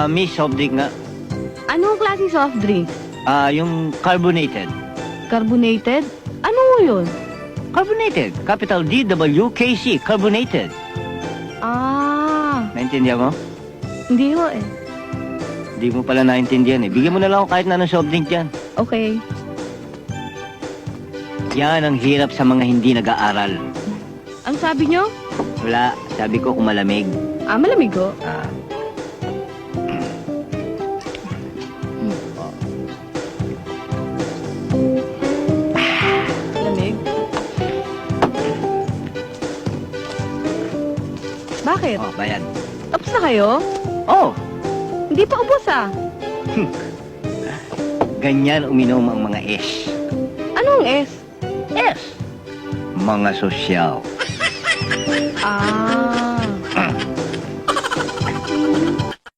Miss soft drink nga. Anong klase soft drink? Yung carbonated. Carbonated? Ano yun? Carbonated. Capital D-W-K-C. Carbonated. Naintindihan mo? Hindi ho eh. Hindi mo pala naintindihan eh. Bigyan mo na lang ako kahit na anong soft drink dyan. Okay. Yan ang hirap sa mga hindi nag-aaral. Ang sabi nyo? Wala. Sabi ko kung malamig. Malamig ho. Lamig? Bakit? Bayan. Tapos na kayo? Oh, Hindi pa ubos ganyan uminom ang mga S. Anong S? S. Mga sosyal.